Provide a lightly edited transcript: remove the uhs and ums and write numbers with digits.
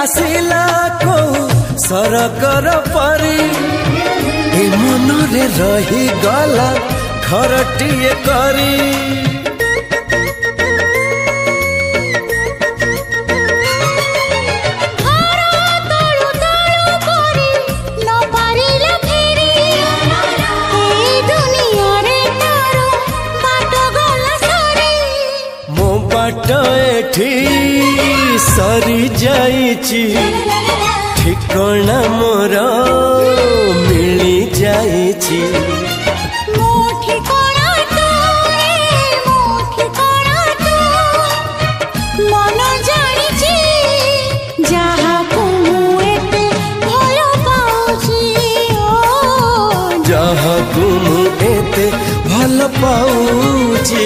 आसिला को सरकर परी ए मनरे रही गला घरटिए करी सरी जाइची ठिकाना मोर मिली जाइची मन जानिची जहाको एते भल पाउची जहाको एते भल पाउची।